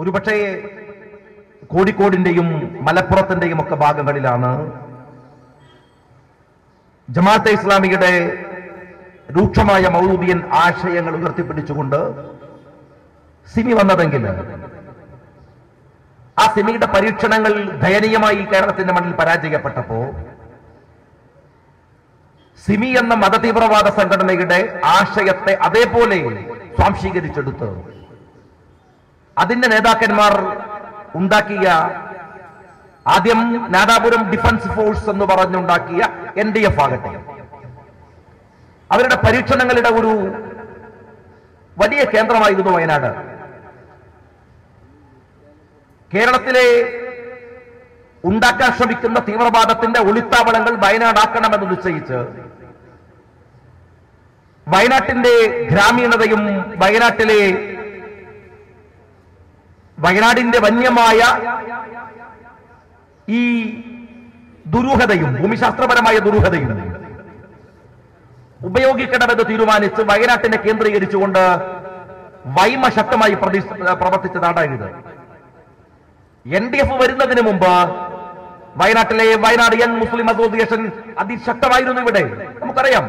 ഒരുപക്ഷേ കോഴിക്കോടിന്റെയും മലപ്പുറത്തിന്റെയും ഒക്കെ ഭാഗങ്ങളിലാണ് ജമാഅത്തെ ഇസ്ലാമിയുടെ രൂക്ഷമായ മൗലൂദിയൻ ആശയങ്ങൾ ഉയർത്തിപ്പിടിച്ചുകൊണ്ട് സിമി വന്നതെങ്കിൽ ആ സിമിയുടെ പരീക്ഷണങ്ങൾ ദയനീയമായി കേരളത്തിന്റെ മണ്ണിൽ പരാജയപ്പെട്ടപ്പോ സിമി എന്ന മതതീവ്രവാദ സംഘടനയുടെ ആശയത്തെ അതേപോലെ സ്വാംശീകരിച്ചെടുത്ത് അതിന്റെ നേതാക്കന്മാർ ഉണ്ടാക്കിയ ആദ്യം നാദാപുരം ഡിഫൻസ് ഫോഴ്സ് എന്ന് പറഞ്ഞുണ്ടാക്കിയ NDF ആകട്ടെ, അവരുടെ പരീക്ഷണങ്ങളുടെ ഒരു വലിയ കേന്ദ്രമായിരുന്നു വയനാട്. കേരളത്തിലെ ഉണ്ടാക്കാൻ ശ്രമിക്കുന്ന തീവ്രവാദത്തിന്റെ ഒളിത്താവളങ്ങൾ വയനാടാക്കണമെന്ന് നിശ്ചയിച്ച് വയനാട്ടിന്റെ ഗ്രാമീണതയും വയനാടിന്റെ വന്യമായ ഈ ദുരൂഹതയും ഭൂമിശാസ്ത്രപരമായ ദുരൂഹതയും ഉപയോഗിക്കണമെന്ന് തീരുമാനിച്ച് വയനാട്ടിനെ കേന്ദ്രീകരിച്ചുകൊണ്ട് വൈമ ശക്തമായി പ്രവർത്തിച്ച നാടാണിത്. NDF വരുന്നതിന് മുമ്പ് വയനാട്ടിലെ വയനാട് യങ് മുസ്ലിം അസോസിയേഷൻ അതിശക്തമായിരുന്നു. ഇവിടെ നമുക്കറിയാം,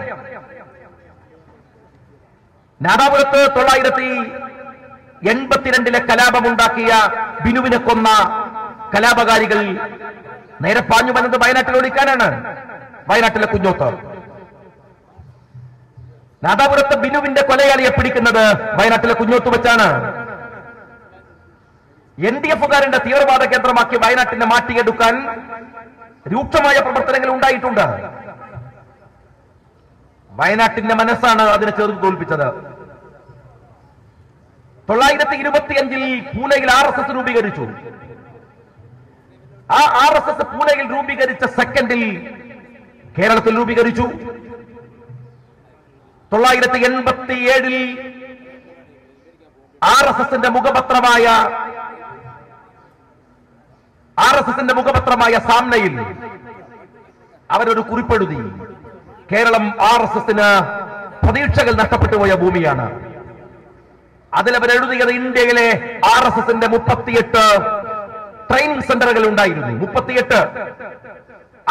നാദാപുരത്ത് 1982 കലാപമുണ്ടാക്കിയ ബിനുവിനെ കൊന്ന കലാപകാരികൾ നേരെ പാഞ്ഞു വന്നത് വയനാട്ടിൽ ഒളിക്കാനാണ്. വയനാട്ടിലെ കുഞ്ഞോത്ത് നാദാപുരത്ത് ബിനുവിന്റെ കൊലയാളിയെ പിടിക്കുന്നത് വയനാട്ടിലെ കുഞ്ഞോത്ത് വെച്ചാണ്. NDF-കാരന്റെ തീവ്രവാദ കേന്ദ്രമാക്കി വയനാട്ടിനെ മാറ്റിയെടുക്കാൻ രൂക്ഷമായ പ്രവർത്തനങ്ങൾ ഉണ്ടായിട്ടുണ്ട്. വയനാട്ടിന്റെ മനസ്സാണ് അതിനെ ചെറുത് തോൽപ്പിച്ചത്. 1925 പൂനെയിൽ RSS രൂപീകരിച്ചു. ആ RSS പൂനെയിൽ രൂപീകരിച്ച സെക്കൻഡിൽ കേരളത്തിൽ രൂപീകരിച്ചു. 1987 RSSന്റെ മുഖപത്രമായ സാമ്നയിൽ അവരൊരു കുറിപ്പെഴുതി. കേരളം RSSന് പ്രതീക്ഷകൾ നഷ്ടപ്പെട്ടു പോയ ഭൂമിയാണ്. അതിലവരെഴുതിയത് ഇന്ത്യയിലെ RSSന്റെ 38 ട്രെയിനിങ് സെന്ററുകൾ ഉണ്ടായിരുന്നു. 38,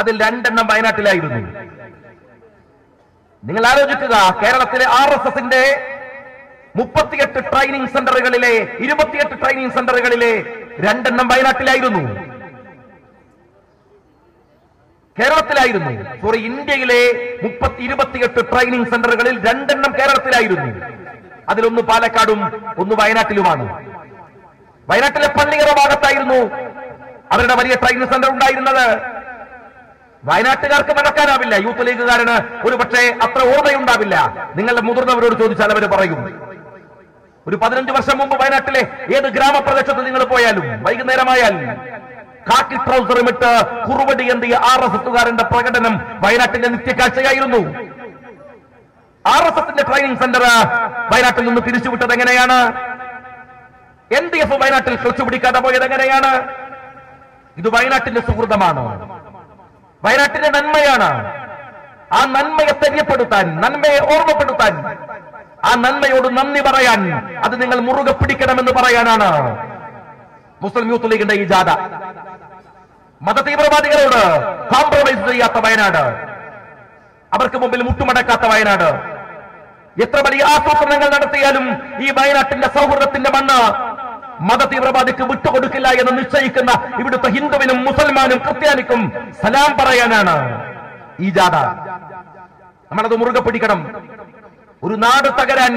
അതിൽ 2 വയനാട്ടിലായിരുന്നു. നിങ്ങൾ ആലോചിക്കുക, കേരളത്തിലെ RSSന്റെ 38 ട്രെയിനിങ് സെന്ററുകളിലെ 28 ട്രെയിനിങ് സെന്ററുകളിലെ 2 വയനാട്ടിലായിരുന്നു. കേരളത്തിലായിരുന്നു. സോറി, ഇന്ത്യയിലെ 28 ട്രെയിനിങ് സെന്ററുകളിൽ 2 കേരളത്തിലായിരുന്നു. അതിലൊന്ന് പാലക്കാടും ഒന്ന് വയനാട്ടിലുമാണ്. വയനാട്ടിലെ പള്ളിയറ ഭാഗത്തായിരുന്നു അവരുടെ വലിയ ട്രെയിനിങ് സെന്റർ ഉണ്ടായിരുന്നത്. വയനാട്ടുകാർക്ക് മറക്കാനാവില്ല. യൂത്ത് ലീഗുകാരന് ഒരു പക്ഷേ അത്ര ഓർമ്മയുണ്ടാവില്ല. നിങ്ങളുടെ മുതിർന്നവരോട് ചോദിച്ചാൽ അവർ പറയും. ഒരു 15 വർഷം മുമ്പ് വയനാട്ടിലെ ഏത് ഗ്രാമപ്രദേശത്ത് നിങ്ങൾ പോയാലും വൈകുന്നേരമായാൽ കാക്കി ട്രൗസറും ഇട്ട് കുറുവടി എന്തിയ RSSകാരന്റെ പ്രകടനം വയനാട്ടിന്റെ നിത്യക്കാഴ്ചയായിരുന്നു. RSSന്റെ ട്രെയിനിങ് സെന്റർ വയനാട്ടിൽ നിന്ന് പിരിച്ചുവിട്ടത് എങ്ങനെയാണ്? NDF വയനാട്ടിൽ ക്ലച്ച് പിടിക്കാതെ പോയത് എങ്ങനെയാണ്? ഇത് വയനാട്ടിന്റെ സുഹൃതമാണ്, വയനാട്ടിന്റെ നന്മയാണ്. ആ നന്മയെ തെര്യപ്പെടുത്താൻ, നന്മയെ ഓർമ്മപ്പെടുത്താൻ, ആ നന്മയോട് നന്ദി പറയാൻ, അത് നിങ്ങൾ മുറുകെ പിടിക്കണമെന്ന് പറയാനാണ് മുസ്ലിം യൂത്ത് ലീഗിന്റെ ഈ ജാഥ. മതതീവ്രവാദികളോട് കോംപ്രമൈസ് ചെയ്യാത്ത വയനാട്, അവർക്ക് മുമ്പിൽ മുട്ടുമടക്കാത്ത വയനാട്, എത്ര വലിയ ആസൂത്രണങ്ങൾ നടത്തിയാലും ഈ വയനാട്ടിന്റെ സൗഹൃദത്തിന്റെ മണ്ണ് മതതീവ്രവാദിക്ക് വിട്ടുകൊടുക്കില്ല എന്ന് നിശ്ചയിക്കുന്ന ഇവിടുത്തെ ഹിന്ദുവിനും മുസൽമാനും ക്രിസ്ത്യാനിക്കും സലാം പറയാനാണ് ഈ ജാഥ. നമ്മളത് മുറുകെ പിടിക്കണം. ഒരു നാട് തകരാൻ,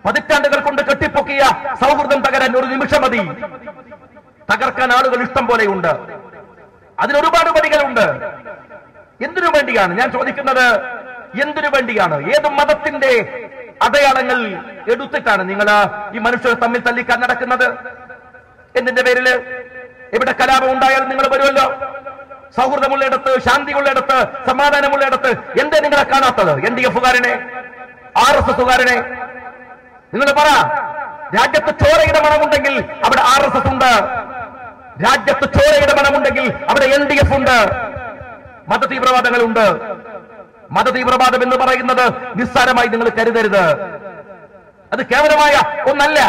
പതിറ്റാണ്ടുകൾ കൊണ്ട് കെട്ടിപ്പൊക്കിയ സൗഹൃദം തകരാൻ ഒരു നിമിഷം മതി. തകർക്കാൻ ആളുകൾ ഇഷ്ടം പോലെയുണ്ട്. അതിനൊരുപാട് വഴികളുണ്ട്. എന്തിനു വേണ്ടിയാണ് ഞാൻ ചോദിക്കുന്നത്? എന്തിനു വേണ്ടിയാണ്? ഏത് മതത്തിന്റെ അടയാളങ്ങൾ എടുത്തിട്ടാണ് നിങ്ങൾ ഈ മനുഷ്യർ തമ്മിൽ തല്ലിക്കാൻ നടക്കുന്നത്? എന്തിന്റെ പേരില്? എവിടെ കലാപം ഉണ്ടായാലും നിങ്ങൾ വരുമല്ലോ. സൗഹൃദമുള്ളിടത്ത്, ശാന്തിയുള്ളിടത്ത്, സമാധാനമുള്ളിടത്ത് എന്തേ നിങ്ങളെ കാണാത്തത്? NDF-കാരനെ, RSSകാരനെ നിങ്ങൾ പറ. രാജ്യത്ത് ചോരയുടെ മണമുണ്ടെങ്കിൽ അവിടെ RSS ഉണ്ട്. രാജ്യത്ത് ചോരയുടെ മണമുണ്ടെങ്കിൽ അവിടെ NDF ഉണ്ട്. മതതീവ്രവാദങ്ങളുണ്ട്. മതതീവ്രവാദം എന്ന് പറയുന്നത് നിസ്സാരമായി നിങ്ങൾ കരുതരുത്. അത് കേവലമായ ഒന്നല്ല.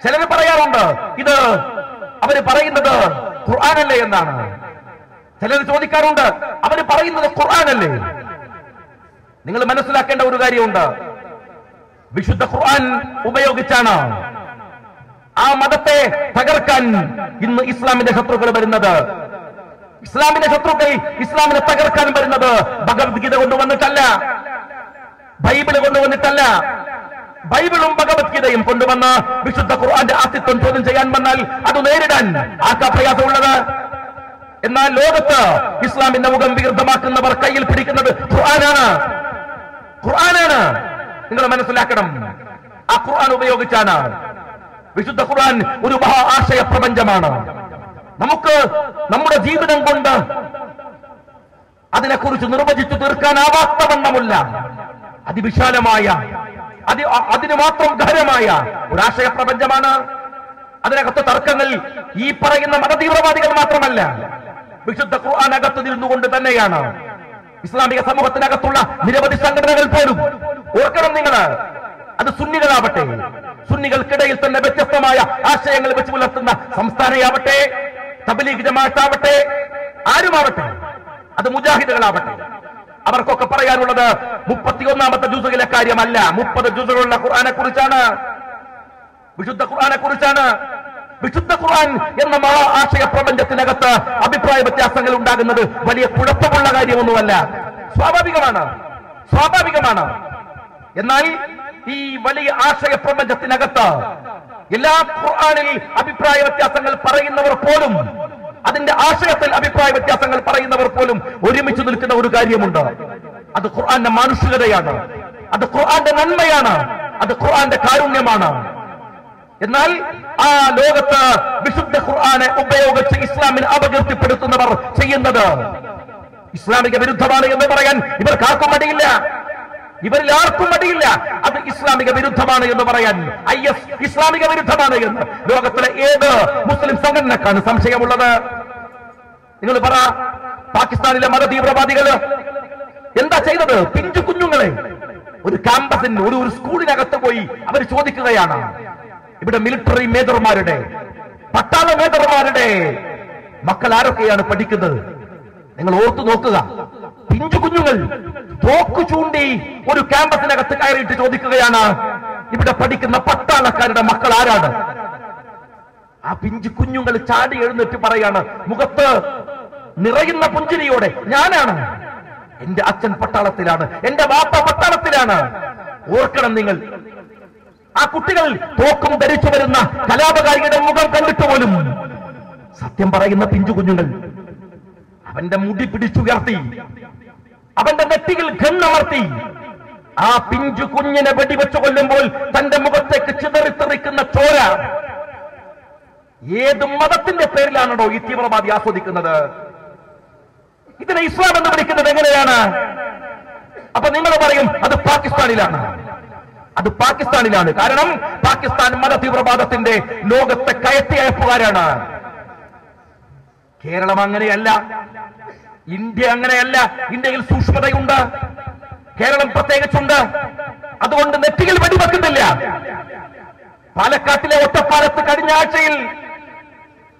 ചിലർ പറയാറുണ്ട് ഇത് അവര് പറയുന്നത് ഖുർആനല്ലേ എന്നാണ്. ചിലർ ചോദിക്കാറുണ്ട് അവര് പറയുന്നത് ഖുർആനല്ലേ. നിങ്ങൾ മനസ്സിലാക്കേണ്ട ഒരു കാര്യമുണ്ട്. വിശുദ്ധ ഖുർആൻ ഉപയോഗിച്ചാണ് ആ മതത്തെ തകർക്കാൻ ഇന്ന് ഇസ്ലാമിന്റെ ശത്രുക്കൾ വരുന്നത്. ഇസ്ലാമിന്റെ ശത്രുക്കൾ ഇസ്ലാമിനെ തകർക്കാൻ വരുന്നത് ഭഗവത്ഗീത കൊണ്ടുവന്നിട്ടല്ല, ബൈബിള് കൊണ്ടുവന്നിട്ടല്ല. ബൈബിളും ഭഗവത്ഗീതയും കൊണ്ടുവന്ന് വിശുദ്ധ ഖുർആന്റെ അസ്തിത്വം ചോദ്യം ചെയ്യാൻ വന്നാൽ അത് നേരിടാൻ ആർക്കാ പ്രയാസമുള്ളത്? എന്നാൽ ലോകത്ത് ഇസ്ലാമിന്റെ മുഖം വികൃതമാക്കുന്നവർ കയ്യിൽ പിടിക്കുന്നത് ഖുർആനാണ്. ഖുർആനാണ്. നിങ്ങൾ മനസ്സിലാക്കണം. ആ ഖുർആൻ ഉപയോഗിച്ചാണ്. വിശുദ്ധ ഖുർആൻ ഒരു മഹാ ആശയ പ്രപഞ്ചമാണ്. നമുക്ക് നമ്മുടെ ജീവിതം കൊണ്ട് അതിനെക്കുറിച്ച് നിർവചിച്ചു തീർക്കാനാവാത്ത വണ്ണമുള്ള അതിവിശാലമായ അതിന് മാത്രം ഗഹനമായ ഒരാശയ പ്രപഞ്ചമാണ്. അതിനകത്ത് തർക്കങ്ങൾ ഈ പറയുന്ന മതതീവ്രവാദികൾ മാത്രമല്ല, വിശുദ്ധ ഖുർആൻ അകത്ത് നിന്നുകൊണ്ട് തന്നെയാണ്. ഇസ്ലാമിക സമൂഹത്തിനകത്തുള്ള നിരവധി സംഘടനകൾ പോലും ഓർക്കണം നിങ്ങൾ. അത് സുന്നികളാവട്ടെ, സുന്നികൾക്കിടയിൽ തന്നെ വ്യത്യസ്തമായ ആശയങ്ങൾ വെച്ച് പുലർത്തുന്ന സംസ്ഥാനയാവട്ടെ, തബ്ലീഗ് ജമാഅത്താവട്ടെ, ആരുമാവട്ടെ, അത് മുജാഹിദുകളാവട്ടെ, അവർക്കൊക്കെ പറയാനുള്ളത് 31ാമത്തെ ജുസുകിലെ കാര്യമല്ല, 30 ജുസുകളുള്ള ഖുർആനെ കുറിച്ചാണ്, വിശുദ്ധ ഖുർആനെ കുറിച്ചാണ്. വിശുദ്ധ ഖുർആൻ എന്ന മഹാ ആശയ പ്രപഞ്ചത്തിനകത്ത് അഭിപ്രായ വ്യത്യാസങ്ങൾ ഉണ്ടാകുന്നത് വലിയ കുഴപ്പമുള്ള കാര്യമൊന്നുമല്ല, സ്വാഭാവികമാണ്. എന്നാൽ ഈ വലിയ ആശയ പ്രപഞ്ചത്തിനകത്ത് എല്ലാ ഖുർആനിൽ അഭിപ്രായ വ്യത്യാസങ്ങൾ പറയുന്നവർ പോലും, അതിന്റെ ആശയത്തിൽ അഭിപ്രായ വ്യത്യാസങ്ങൾ പറയുന്നവർ പോലും ഒരുമിച്ച് നിൽക്കുന്ന ഒരു കാര്യമുണ്ട്. അത് ഖുർആന്റെ മാനുഷികതയാണ്, അത് ഖുർആന്റെ നന്മയാണ്, അത് ഖുർആന്റെ കാരുണ്യമാണ്. എന്നാൽ ആ ലോകത്ത് വിശുദ്ധ ഖുർആനെ ഉപയോഗിച്ച് ഇസ്ലാമിനെ അപകീർത്തിപ്പെടുത്തുന്നവർ ചെയ്യുന്നത് ഇസ്ലാമിക വിരുദ്ധമാണ് എന്ന് പറയാൻ ഇവർക്ക് ആർക്കും മടിയില്ല. ഇവരിൽ ആർക്കും മടിയില്ല. അത് ഇസ്ലാമിക വിരുദ്ധമാണ് എന്ന് പറയാൻ. IS ഇസ്ലാമിക വിരുദ്ധമാണ് എന്ന് ലോകത്തിലെ ഏത് മുസ്ലിം സംഘടനക്കാണ് സംശയമുള്ളത്? നിങ്ങൾ പറ. പാകിസ്ഥാനിലെ മതതീവ്രവാദികൾ എന്താ ചെയ്തത്? പിഞ്ചു കുഞ്ഞുങ്ങളെ ഒരു ക്യാമ്പസിന് ഒരു സ്കൂളിനകത്ത് പോയി അവർ ചോദിക്കുകയാണ്, ഇവിടെ മിലിറ്ററി മേജർമാരുടെ, പട്ടാള മേജർമാരുടെ മക്കൾ ആരൊക്കെയാണ് പഠിക്കുന്നത്? നിങ്ങൾ ഓർത്തു നോക്കുക. പിഞ്ചു കുഞ്ഞുങ്ങൾ തോക്ക് ചൂണ്ടി ഒരു ക്യാമ്പസിനകത്ത് കയറിയിട്ട് ചോദിക്കുകയാണ്, ഇവിടെ പഠിക്കുന്ന പട്ടാളക്കാരുടെ മക്കൾ ആരാണ്? ആ പിഞ്ചു കുഞ്ഞുങ്ങൾ ചാടി എഴുന്നേറ്റ് പറയാണ്, മുഖത്ത് നിറയുന്ന പുഞ്ചിരിയോടെ, ഞാനാണ്, എന്റെ അച്ഛൻ പട്ടാളത്തിലാണ്, എന്റെ വാപ്പ പട്ടാളത്തിലാണ്. ഓർക്കണം നിങ്ങൾ, ആ കുട്ടികൾ തോക്കും ധരിച്ചു വരുന്ന കലാപകാരിയുടെ മുഖം കണ്ടിട്ട് പോലും സത്യം പറയുന്ന പിഞ്ചു കുഞ്ഞുങ്ങൾ അവന്റെ മുടി പിടിച്ചുയർത്തി, അവന്റെ നെറ്റിയിൽ ഗണ്ണമർത്തി ആ പിഞ്ചു കുഞ്ഞിനെ വെടിവെച്ചു കൊല്ലുമ്പോൾ തന്റെ മുഖത്തേക്ക് ചിതറിത്തെറിക്കുന്ന ചോര ഏത് മതത്തിന്റെ പേരിലാണോ ഈ തീവ്രവാദി ആസ്വദിക്കുന്നത്? ഇതിനെ ഇസ്ലാം എന്ന് വിളിക്കുന്നത് എങ്ങനെയാണ്? അപ്പൊ നിങ്ങൾ പറയും അത് പാകിസ്ഥാനിലാണ്. അത് പാകിസ്ഥാനിലാണ്. കാരണം പാകിസ്ഥാൻ മത തീവ്രവാദത്തിന്റെ ലോകത്തെ കയറ്റിയയപ്പുകാരാണ്. കേരളം അങ്ങനെയല്ല, ഇന്ത്യ അങ്ങനെയല്ല. ഇന്ത്യയിൽ സൂക്ഷ്മതയുണ്ട്, കേരളം പ്രത്യേകിച്ചുണ്ട്. അതുകൊണ്ട് നെറ്റിയിൽ വെടിവെക്കുന്നില്ല. പാലക്കാട്ടിലെ ഒറ്റപ്പാലത്ത് കഴിഞ്ഞ ആഴ്ചയിൽ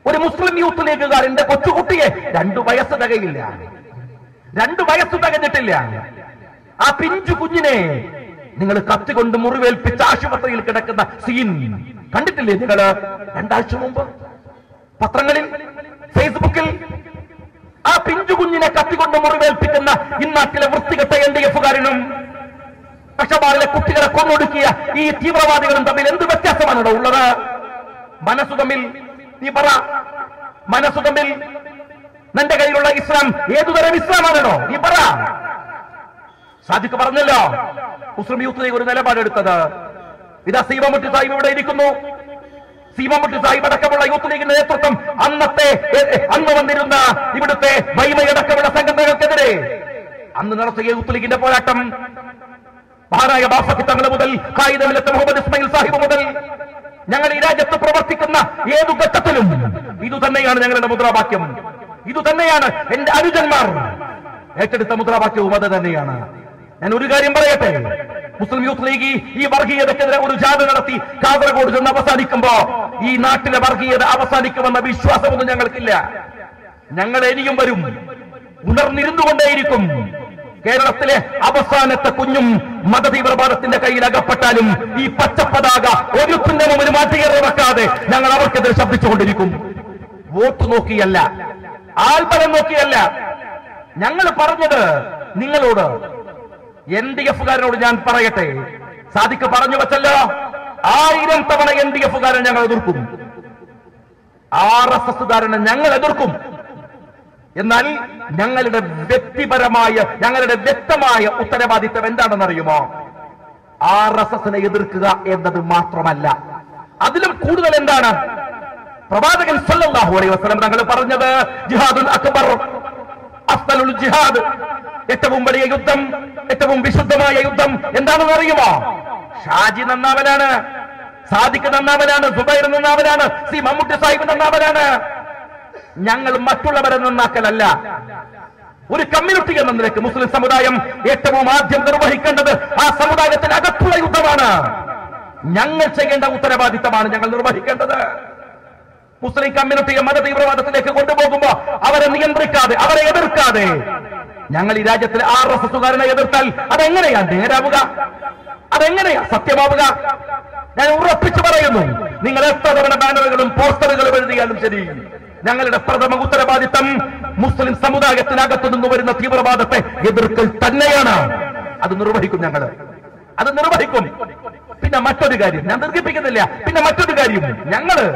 ഒരു മുസ്ലിം യൂത്ത് ലീഗുകാരന്റെ കൊച്ചുകുട്ടിയെ 2 വയസ്സ് തികയില്ല, 2 വയസ്സ് തികഞ്ഞിട്ടില്ല. ആ പിഞ്ചു കുഞ്ഞിനെ നിങ്ങൾ കത്തികൊണ്ട് മുറിവേൽപ്പിച്ച് ആശുപത്രിയിൽ കിടക്കുന്ന സീൻ കണ്ടിട്ടില്ലേ നിങ്ങൾ? 2 ആഴ്ച മുമ്പ് പത്രങ്ങളിൽ, ഫേസ്ബുക്കിൽ ആ പിഞ്ചു കുഞ്ഞിനെ കത്തികൊണ്ട് മുറിവേൽപ്പിക്കുന്ന ഇന്നാട്ടിലെ വൃത്തികെട്ട LDF-കാരനും കഷബാറിലെ കുട്ടികളെ കൊന്നൊടുക്കിയ ഈ തീവ്രവാദികളും തമ്മിൽ എന്ത് വ്യത്യാസമാണോ ഉള്ളത്? മനസ്സു തമ്മിൽ നീ പറ, മനസ്സു തമ്മിൽ നിന്റെ കയ്യിലുള്ള ഇസ്ലാം ഏതുതരം ഇസ്ലാമാണോ? നീ പറ. സാദിഖ് പറഞ്ഞല്ലോ, മുസ്ലിം യൂത്ത് ലീഗ് ഒരു നിലപാടെടുത്തത്. ഇതാ സീമമുട്ടി സാഹിബ് ഇവിടെ ഇരിക്കുന്നു. സീമമുട്ടി സാഹിബ് അടക്കമുള്ള യൂത്ത് ലീഗിന്റെ നേതൃത്വം അന്ന് വന്നിരുന്ന ഇവിടുത്തെ വൈമയടക്കമുള്ള സംഘടനകൾക്കെതിരെ അന്ന് നടത്തിയ യൂത്ത് ലീഗിന്റെ പോരാട്ടം, മഹാനായ ബാഫക്കി തങ്ങൾ മുതൽ ഖായിദ് മില്ലത്ത് മുഹമ്മദ് ഇസ്മായിൽ സാഹിബ് മുതൽ ഞങ്ങൾ ഈ രാജ്യത്ത് പ്രവർത്തിക്കുന്ന ഏതു ഘട്ടത്തിലും ഇതുതന്നെയാണ് ഞങ്ങളുടെ മുദ്രാവാക്യം. ഇതുതന്നെയാണ് എന്റെ അനുജന്മാർ ഏറ്റെടുത്ത മുദ്രാവാക്യവും അത് തന്നെയാണ്. ഞാൻ ഒരു കാര്യം പറയട്ടെ, മുസ്ലിം യൂത്ത് ലീഗ് ഈ വർഗീയതക്കെതിരെ ഒരു ജാഥ നടത്തി കാസർഗോഡ് ചെന്ന് അവസാനിക്കുമ്പോ ഈ നാട്ടിലെ വർഗീയത അവസാനിക്കുമെന്ന വിശ്വാസമൊന്നും ഞങ്ങൾക്കില്ല. ഞങ്ങൾ ഇനിയും വരും, ഉണർന്നിരുന്നുകൊണ്ടേയിരിക്കും. കേരളത്തിലെ അവസാനത്തെ കുഞ്ഞും മതതീവ്രവാദത്തിന്റെ കയ്യിൽ അകപ്പെട്ടാലും ഈ പച്ചപ്പതാക ഒരുത്തിന്റെ മുമ്പിൽ മാറ്റിയേറി വെക്കാതെ ഞങ്ങൾ അവർക്കെതിരെ ശബ്ദിച്ചുകൊണ്ടിരിക്കും. വോട്ട് നോക്കിയല്ല, ആൾബലം നോക്കിയല്ല. ഞങ്ങൾ പറഞ്ഞത് നിങ്ങളോട്, LDF-കാരനോട് ഞാൻ പറയട്ടെ, സാദിഖ് പറഞ്ഞു വച്ചല്ലോ, 1000 തവണ LDF-കാരൻ ഞങ്ങൾ എതിർക്കും, RSS-കാരനെ ഞങ്ങൾ എതിർക്കും. എന്നാൽ ഞങ്ങളുടെ വ്യക്തിപരമായ, ഞങ്ങളുടെ വ്യക്തമായ ഉത്തരവാദിത്തം എന്താണെന്നറിയുമോ? RSS-നെ എതിർക്കുക എന്നത് മാത്രമല്ല, അതിലും കൂടുതൽ എന്താണ്? പ്രവാചകൻ സല്ലല്ലാഹു അലൈഹി വസല്ലം തങ്ങൾ പറഞ്ഞത്, ജിഹാദുൽ അക്ബർ അഫ്ദലുൽ ജിഹാദ്, ഏറ്റവും വലിയ യുദ്ധം, ഏറ്റവും വിശുദ്ധമായ യുദ്ധം എന്താണെന്ന് അറിയുമോ? ഷാജി നന്നാവലാണ്, സാദിഖ് നന്നാവലാണ്, സുബൈർ നന്നാവലാണ്, സി മമ്മൂട്ടി സാഹിബ് നന്നാവലാണ്. ഞങ്ങൾ മറ്റുള്ളവരെ നന്നാക്കലല്ല. ഒരു കമ്മ്യൂണിറ്റി എന്ന നിലയ്ക്ക് മുസ്ലിം സമുദായം ഏറ്റവും ആദ്യം നിർവഹിക്കേണ്ടത് ആ സമുദായത്തിനകത്തുള്ള യുദ്ധമാണ്. ഞങ്ങൾ ചെയ്യേണ്ട ഉത്തരവാദിത്തമാണ് ഞങ്ങൾ നിർവഹിക്കേണ്ടത്. മുസ്ലിം കമ്മ്യൂണിറ്റിയെ മതതീവ്രവാദത്തിലേക്ക് കൊണ്ടുപോകുമ്പോ അവരെ നിയന്ത്രിക്കാതെ, അവരെ എതിർക്കാതെ, ഞങ്ങൾ ഈ രാജ്യത്തിലെ RSS-കാരനെ എതിർത്താൽ അതെങ്ങനെയാ നേരാവുക? അതെങ്ങനെയാ സത്യമാവുക? ഞാൻ ഉറപ്പിച്ചു പറയുന്നു, നിങ്ങൾ എത്ര തവണ ബാനറുകളും പോസ്റ്ററുകളും എഴുതിയാലും ശരി, ഞങ്ങളുടെ പ്രഥമ ഉത്തരവാദിത്തം മുസ്ലിം സമുദായത്തിനകത്തു നിന്ന് വരുന്ന തീവ്രവാദത്തെ എതിർക്കൽ തന്നെയാണ്. അത് നിർവഹിക്കും, ഞങ്ങൾ അത് നിർവഹിക്കും. പിന്നെ മറ്റൊരു കാര്യം, ഞാൻ ദീർഘിപ്പിക്കുന്നില്ല, പിന്നെ മറ്റൊരു കാര്യം, ഞങ്ങള്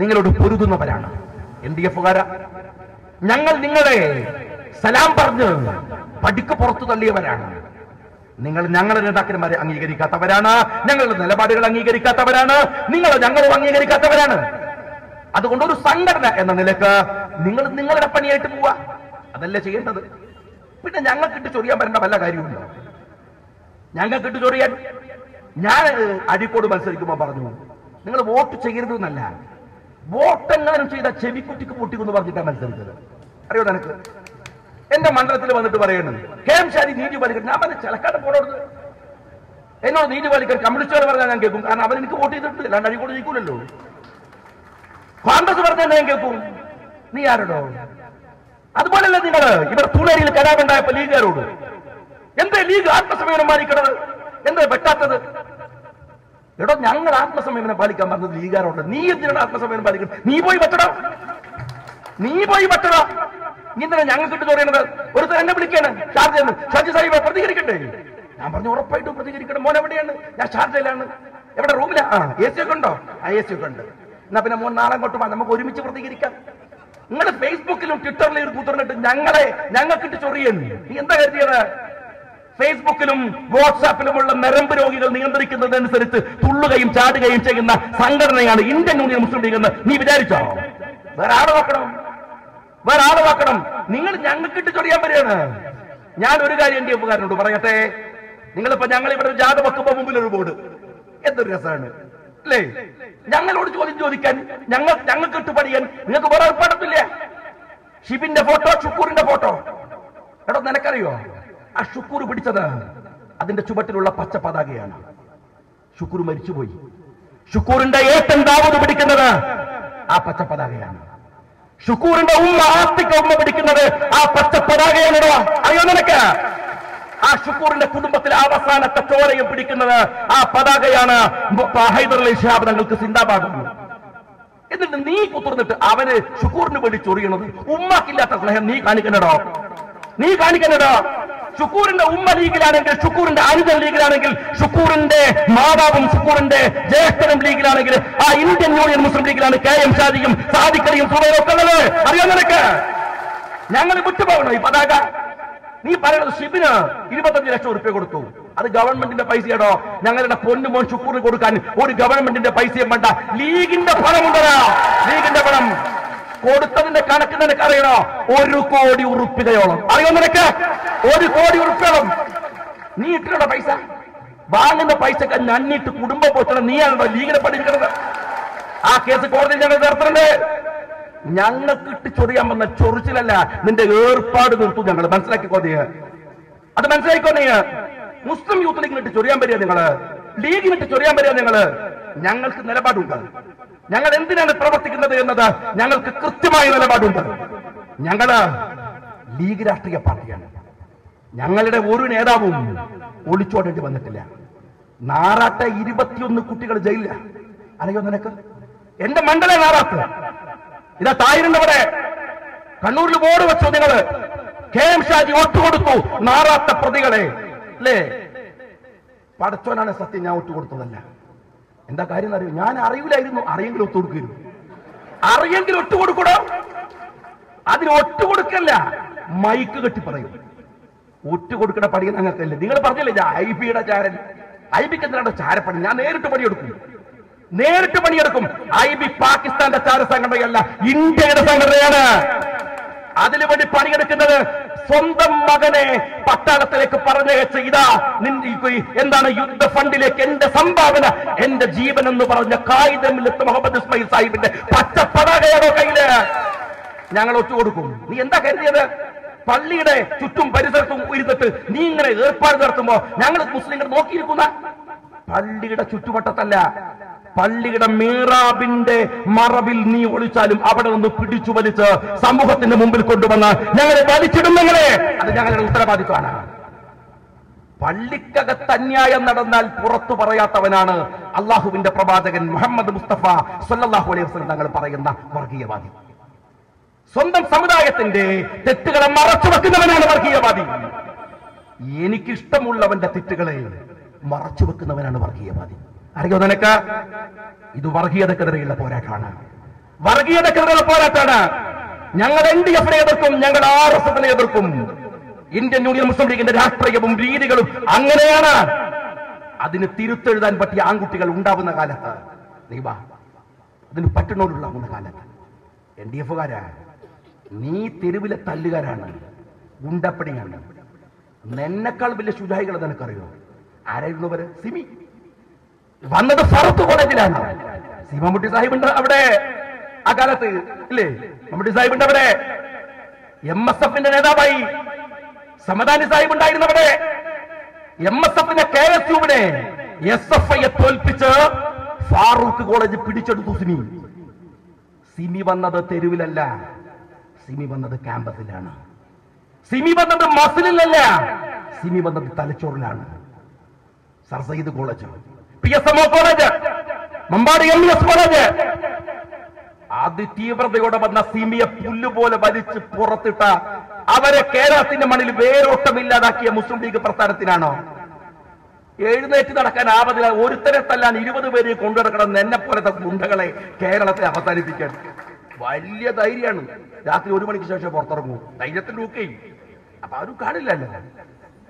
നിങ്ങളോട് പൊരുതുന്നവരാണ്. LDF-കാര, ഞങ്ങൾ നിങ്ങളെ സലാം പറഞ്ഞ് പടിക്ക് പുറത്തു തള്ളിയവരാണ്. നിങ്ങൾ ഞങ്ങളുടെ നേതാക്കന്മാരെ അംഗീകരിക്കാത്തവരാണ്, ഞങ്ങളുടെ നിലപാടുകൾ അംഗീകരിക്കാത്തവരാണ്, നിങ്ങൾ ഞങ്ങളും അംഗീകരിക്കാത്തവരാണ്. അതുകൊണ്ട് ഒരു സംഘടന എന്ന നിലക്ക് നിങ്ങൾ നിങ്ങളുടെ പണിയായിട്ട് പോവാ, അതല്ലേ ചെയ്യേണ്ടത്. പിന്നെ ഞങ്ങൾക്കിട്ട് ചൊറിയാൻ വരേണ്ട വല്ല കാര്യമുണ്ടോ? ഞങ്ങൾക്കിട്ട് ചൊറിയാൻ, ഞാൻ അഴീക്കോട് മത്സരിക്കുമ്പോൾ പറഞ്ഞു, നിങ്ങൾ വോട്ട് ചെയ്യരുത് എന്നല്ല, വോട്ടെങ്ങാനും ചെയ്ത ചെവിക്കുട്ടിക്ക് പൊട്ടിക്കുന്ന് പറഞ്ഞിട്ടാണ് മത്സരിച്ചത്. അറിയോ നിനക്ക്? എന്റെ മണ്ഡലത്തിൽ വന്നിട്ട് പറയുന്നത് KM ഷാജി നീതി പാലിക്കട്ടെ. ഞാൻ പറഞ്ഞ ചിലക്കാട്ട് പോണോട് എന്നോട് നീതി പാലിക്കാൻ കമ്മ്യൂണിസ്റ്റുകാർ പറഞ്ഞാൽ ഞാൻ കേൾക്കും, കാരണം അവരെനിക്ക് വോട്ട് ചെയ്തിട്ടുണ്ട്, അല്ലാണ്ട് അഴീക്കോട് ജയിക്കൂലല്ലോ. കോൺഗ്രസ് പറഞ്ഞാൽ ഞാൻ കേൾക്കും, നീ ആരോടോ? അതുപോലല്ലേ നിങ്ങൾ ഇവിടെ തൂണേരിയിൽ കലാപുണ്ടായപ്പോ ലീഗുകാരോട് എന്താ ലീഗ് ആത്മസംയമനം പാലിക്കണത്, എന്താ പറ്റാത്തത്? എടോ, ഞങ്ങൾ ആത്മസംയമനം പാലിക്കാൻ പറഞ്ഞത് ലീഗുകാരോട്, നീ എന്തിനാണ് ആത്മസംയമനം പാലിക്കുന്നത്? നീ പോയി പറ്റടോ, നീ പോയി പറ്റടോ. ഇങ്ങനെ ഞങ്ങൾക്ക് ഇട്ട് പറയുന്നത് ഒരു എന്നെ വിളിക്കാണ് ഷാർജന്ന്, ഷാജി സാഹിബ് പ്രതികരിക്കട്ടെ. ഞാൻ പറഞ്ഞു ഉറപ്പായിട്ടും പ്രതികരിക്കണം. മോൻ എവിടെയാണ്? ഞാൻ ഷാർജയിലാണ്. എവിടെ? റൂമിലാ? AC ഒക്കെ ഉണ്ടോ? AC ഒക്കെ ഉണ്ട്. എന്നാ പിന്നെ മോൻ നാളെ അങ്ങോട്ട് വാ, നമുക്ക് ഒരുമിച്ച് പ്രതികരിക്കാം. നിങ്ങൾ ഫേസ്ബുക്കിലും ട്വിറ്ററിലും കൂത്തുറന്നിട്ട് ഞങ്ങൾക്കിട്ട് ചൊറിയുന്നു. നീ എന്താ കരുതിയത്? ഫേസ്ബുക്കിലും വാട്സാപ്പിലുമുള്ള നരമ്പ് രോഗികൾ നിയന്ത്രിക്കുന്നതനുസരിച്ച് തുള്ളുകയും ചാടുകയും ചെയ്യുന്ന സംഘടനയാണ് ഇന്ത്യൻ യൂണിയൻ മുസ്ലിം ലീഗ് എന്ന് നീ വിചാരിച്ചോ? വേറെ ആള് നോക്കണം, വേറെ ആള് നോക്കണം. നിങ്ങൾ ഞങ്ങൾക്കിട്ട് ചൊറിയാൻ വരികയാണ്. ഞാൻ ഒരു കാര്യം LDF-കാരനോട് പറയട്ടെ, നിങ്ങളിപ്പോ ഞങ്ങൾ ഇവിടെ ഒരു ജാഥ വെക്കുമ്പോ മുമ്പിലൊരു ബോർഡ്, എന്തൊരു രസമാണ് അല്ലേ? ഞങ്ങളോട് ചോദ്യം ചോദിക്കാൻ, ഞങ്ങൾക്ക് ഇട്ട് പണിയാൻ നിങ്ങൾക്ക് വേറെ ഏർപ്പാടത്തില്ല. ഷിബിന്റെ ഫോട്ടോ, ഷുക്കൂറിന്റെ ഫോട്ടോ. എടോ, നിനക്കറിയോ ആ ഷുക്കൂർ പിടിച്ചത് അതിന്റെ ചുവട്ടിലുള്ള പച്ച പതാകയാണ്. ഷുക്കൂർ മരിച്ചുപോയി. ഷുക്കൂറിന്റെ ഏട്ടൻ ദാവൂദ് പിടിക്കുന്നത് ആ പച്ച പതാകയാണ്. ഷുക്കൂറിന്റെ ഉമ്മ ആത്തിക്ക ഉമ്മ പിടിക്കുന്നത് ആ പച്ച പതാകയാണോ? അറിയോ നിനക്ക്? ആ ഷുക്കൂറിന്റെ കുടുംബത്തിലെ അവസാനത്തെ ചോരയും പിടിക്കുന്നത് ആ പതാകയാണ്. ഹൈദർ അലി ശിഹാബ് തങ്ങൾക്ക് സിന്ദാബാദ്. എന്നിട്ട് നീ കുത്തുർന്നിട്ട് അവന് ഷുക്കൂറിന് വേണ്ടി ചൊറിയണത് ഉമ്മക്കില്ലാത്ത സ്നേഹം നീ കാണിക്കണടോ, നീ കാണിക്കണടോ. ഷുക്കൂറിന്റെ ഉമ്മ ലീഗിലാണെങ്കിൽ, ഷുക്കൂറിന്റെ അനുജൻ ലീഗിലാണെങ്കിൽ, ഷുക്കൂറിന്റെ മാതാവും ഷുക്കൂറിന്റെ ജ്യേഷ്ഠനും ലീഗിലാണെങ്കിൽ, ആ ഇന്ത്യൻ യൂണിയൻ മുസ്ലിം ലീഗിലാണ് KM ഷാജിയും സാദിഖലിയും സുബൈറൊക്കെ ഉള്ളത്. അറിയോ നിനക്ക്? ഞങ്ങൾ വിട്ടുപോകണോ ഈ പതാക? നീ പറയുന്നത് ഷിബിന് 25 ലക്ഷം ഉറുപ്പ്യ കൊടുത്തു, അത് ഗവൺമെന്റിന്റെ പൈസയാണോ? ഞങ്ങളുടെ പൊന്നുമോൻ ഷുക്കൂറിന് കൊടുക്കാൻ ഒരു ഗവൺമെന്റിന്റെ പൈസയും വേണ്ട, ലീഗിന്റെ പണമുണ്ടോ? ലീഗിന്റെ പണം കൊടുത്തതിന്റെ കണക്ക് നിനക്ക് അറിയണോ? 1 കോടി ഉറുപ്പികയോളം. അറിയോ നിനക്ക്? 1 കോടി ഉറുപ്പിയോളം നീ ഇട്ടിട്ടുള്ള പൈസ, വാങ്ങുന്ന പൈസക്ക് നന്നിട്ട് കുടുംബം പോറ്റണം. നീയാണോ ലീഗിനെ പഠിക്കുന്നത്? ആ കേസ് കോടതിയിൽ ഞങ്ങൾ ചേർത്തിട്ടുണ്ട്. ഞങ്ങൾക്ക് ഇട്ട് ചൊറിയാൻ വന്ന ചൊറിച്ചിലല്ല, നിന്റെ ഏർപ്പാട് നിർത്തും ഞങ്ങൾ. മനസ്സിലാക്കിക്കോ നീ, അത് മനസ്സിലാക്കിക്കോ നീ. മുസ്ലിം യൂത്ത് ലീഗിനിട്ട് ചൊറിയാൻ വരിക നിങ്ങള്, ലീഗിനിട്ട് ചൊറിയാൻ വരിക നിങ്ങള്. ഞങ്ങൾക്ക് നിലപാടുണ്ട്. ഞങ്ങൾ എന്തിനാണ് പ്രവർത്തിക്കുന്നത് എന്നത് ഞങ്ങൾക്ക് കൃത്യമായ നിലപാടുണ്ട്. ഞങ്ങള് ലീഗ് രാഷ്ട്രീയ പാർട്ടിയാണ്. ഞങ്ങളുടെ ഒരു നേതാവും ഒളിച്ചോടേണ്ടി വന്നിട്ടില്ല. നാറാട്ടെ 21 കുട്ടികൾ ജയിലില്ല. അറിയോ നിനക്ക്? എന്റെ മണ്ഡല നാറാത്ത് ഇതാ തായിരുന്നവിടെ കണ്ണൂരിൽ ബോർഡ് വെച്ചു. നിങ്ങള് KM ഷാജി ഒറ്റുകൊടുത്തു നാറാത്ത പ്രതികളെ അല്ലേ? പടച്ചോനാണ് സത്യം, ഞാൻ ഒറ്റുകൊടുത്തതല്ല. എന്താ കാര്യം അറിയോ? ഞാൻ അറിയില്ലായിരുന്നു. അറിയെങ്കിലും ഒത്തുകൊടുക്കുന്നു. അറിയെങ്കിലും ഒറ്റുകൊടുക്കൂടോ? അതിന് ഒറ്റുകൊടുക്കല്ല, മൈക്ക് കെട്ടി പറയും. ഒറ്റുകൊടുക്കണ പണി ഞങ്ങൾക്കല്ലേ? നിങ്ങൾ പറഞ്ഞില്ലേ ഞാൻ IB-യുടെ ചാരൻ. IB-ക്ക് എന്തിനാണ് ചാരപ്പണി? ഞാൻ നേരിട്ട് പണിയെടുക്കും, നേരിട്ട് പണിയെടുക്കും. IB പാകിസ്ഥാന്റെ ചാര സംഘടനയല്ല, ഇന്ത്യയുടെ സംഘടനയാണ്. അതിനുവേണ്ടി പണിയെടുക്കുന്നത് സ്വന്തം മകനെ പട്ടാളത്തിലേക്ക് പറഞ്ഞയച്ച് ഇതാ എന്താണ് യുദ്ധ ഫണ്ടിലേക്ക് എന്റെ സംഭാവന, എന്റെ ജീവൻ എന്ന് പറഞ്ഞ കായിദമില്ലത്ത് മുഹമ്മദ് ഇസ്മായിൽ സാഹിബിന്റെ പച്ച പതാകയാണോ കയ്യില്? ഞങ്ങൾ ഒറ്റുകൊടുക്കും. നീ എന്താ കരുതിയത്? പള്ളിയുടെ ചുറ്റും പരിസരത്തും ഇരുന്നിട്ട് നീ ഇങ്ങനെ ഏർപ്പാട് നടത്തുമ്പോ ഞങ്ങൾ മുസ്ലിങ്ങൾ നോക്കിയിരിക്കുന്ന? പള്ളിയുടെ ചുറ്റുവട്ടത്തല്ല, പള്ളിയുടെ മീറാബിന്റെ മറവിൽ നീ ഒളിച്ചാലും അവിടെ നിന്ന് പിടിച്ചു വലിച്ച് സമൂഹത്തിന്റെ മുമ്പിൽ കൊണ്ടുവന്ന് ഞങ്ങളെ വലിച്ചിടും. നിങ്ങളെ അത് ഞങ്ങളുടെ ഉത്തരവാദിത്വമാണ്. പള്ളിക്കകത്ത് അന്യായം നടന്നാൽ പുറത്തു പറയാത്തവനാണ് അള്ളാഹുവിന്റെ പ്രവാചകൻ മുഹമ്മദ് മുസ്തഫ സല്ലല്ലാഹു അലൈഹി വസല്ലം തങ്ങൾ പറയുന്ന വർഗീയവാദി. സ്വന്തം സമുദായത്തിന്റെ തെറ്റുകളെ മറച്ചു വെക്കുന്നവനാണ് വർഗീയവാദി. എനിക്കിഷ്ടമുള്ളവന്റെ തെറ്റുകളെ മറച്ചു വെക്കുന്നവനാണ് വർഗീയവാദി. അറിയോ നിനക്ക്? ഇത് വർഗീയതക്കെതിരെയുള്ള പോരാട്ടമാണ്. വർഗീയതക്കെതിരെയുള്ള പോരാട്ടമാണ്. ഞങ്ങൾ NDF-നെ എതിർക്കും, ഞങ്ങൾ RSS-നെ എതിർക്കും. ഇന്ത്യൻ യൂണിയൻ മുസ്ലിം ലീഗിന്റെ രാഷ്ട്രീയവും രീതികളും അങ്ങനെയാണ്. അതിന് തിരുത്തെഴുതാൻ പറ്റിയ ആൺകുട്ടികൾ ഉണ്ടാവുന്ന കാലത്ത് നീ വാ, അതിന് പറ്റുന്നവരുണ്ടാവുന്ന കാലത്ത് NDF-കാരാ നീ തെരുവിലെ തല്ലുകാരാണ്, ഗുണ്ടപ്പണിയാണ്. എന്നെക്കാൾ വലിയ ശുചായികൾ നിനക്കറിയോ? ആരായിരുന്നവര്? സിമി വന്നത് ഫറൂഖ് കോളേജിലാണ്. മമ്മൂട്ടി സാഹിബുണ്ട് അവിടെ ആ കാലത്ത് ഇല്ലേ? മമ്മൂട്ടി സാഹിബുണ്ട് അവിടെ. MSF-ന്റെ നേതാവായി സമദാനി സാഹിബ് ഉണ്ടായിരുന്നവിടെ. MSF-നെ KSU-വിനെ SFI-യെ തോൽപ്പിച്ച് ഫാറൂഖ് കോളേജ് പിടിച്ചെടുത്തു സിമി. സിമി വന്നത് തെരുവിലല്ല, സിമി വന്നത് ക്യാമ്പസിലാണ്. സിമി വന്നത് മസിലിലല്ല, സിമി വന്നത് തലച്ചോറിലാണ്. Sir Syed college, PSMO college, Mampad MES college, അതിതീവ്രതയോടെ വന്ന സിമിയെ പുല്ലുപോലെ വലിച്ച് പുറത്തിട്ട അവരെ കേരളത്തിന്റെ മണ്ണിൽ വേരോട്ടമില്ലാതാക്കിയ മുസ്ലിം ലീഗ് പ്രസ്ഥാനത്തിനാണോ എഴുന്നേറ്റ് നടക്കാൻ ആവതില്ല? ഒരുത്തരെ തല്ലാൻ 20 പേരെ കൊണ്ടുനടക്കണം എന്നെ പോലത്തെ ഗുണ്ടകളെ കേരളത്തെ അവസാനിപ്പിക്കാൻ. വലിയ ധൈര്യമാണ്. രാത്രി 1 മണിക്ക് ശേഷം പുറത്തിറങ്ങും, ധൈര്യത്തിൽ ലൂക്ക് ചെയ്യും. അപ്പൊ ആരും കാണില്ലല്ലോ,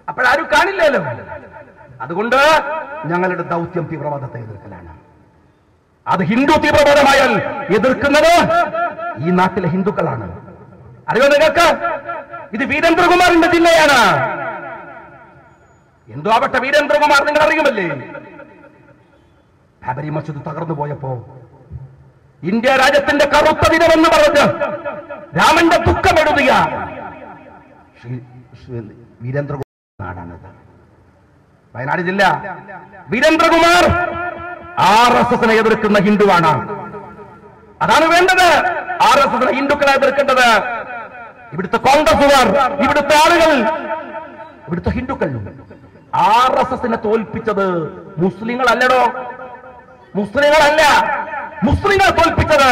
അപ്പോഴാരും കാണില്ലല്ലോ. അതുകൊണ്ട് ഞങ്ങളുടെ ദൗത്യം തീവ്രവാദത്തെ എതിർക്കലാണ്. അത് ഹിന്ദു തീവ്രവാദമായാൽ എതിർക്കുന്നത് ഈ നാട്ടിലെ ഹിന്ദുക്കളാണ്. അറിയോ നിങ്ങൾക്ക്? ഇത് വീരേന്ദ്രകുമാറിന്റെ ജില്ലയാണ്. എന്തോ ആവട്ടെ, വീരേന്ദ്രകുമാർ നിങ്ങൾ അറിയുമല്ലേ? ബാബരി മസ്ജിദ് തകർന്നു പോയപ്പോ ഇന്ത്യ രാജ്യത്തിന്റെ കറുത്ത ദിനമെന്ന് പറഞ്ഞ് രാമന്റെ ദുഃഖം എഴുതിയ വീരേന്ദ്രകുമാർ നാടാണിത്, വയനാട് ജില്ല. വീരേന്ദ്രകുമാർ RSS-നെ എതിർക്കുന്ന ഹിന്ദുവാണ്. അതാണ് വേണ്ടത്. RSS-നെ ഹിന്ദുക്കളെ എതിർക്കേണ്ടത്. ഇവിടുത്തെ കോൺഗ്രസുകാർ, ഇവിടുത്തെ ആളുകൾ, ഇവിടുത്തെ ഹിന്ദുക്കൾ RSS-നെ തോൽപ്പിച്ചത് മുസ്ലിങ്ങളല്ലടോ, മുസ്ലിങ്ങളല്ല. മുസ്ലിങ്ങളെ തോൽപ്പിച്ചത്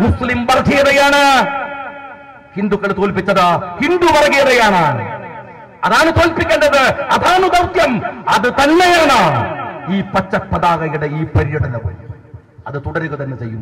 മുസ്ലിം വർഗീയതയാണ്. ഹിന്ദുക്കൾ തോൽപ്പിച്ചത് ഹിന്ദു വർഗീയതയാണ്. അതാണ് തോൽപ്പിക്കേണ്ടത്. അതാണ് ദൗത്യം. അത് തന്നെയാണ് ഈ പച്ച പതാകയുടെ ഈ പര്യടനവും. അത് തുടരുക തന്നെ ചെയ്യും.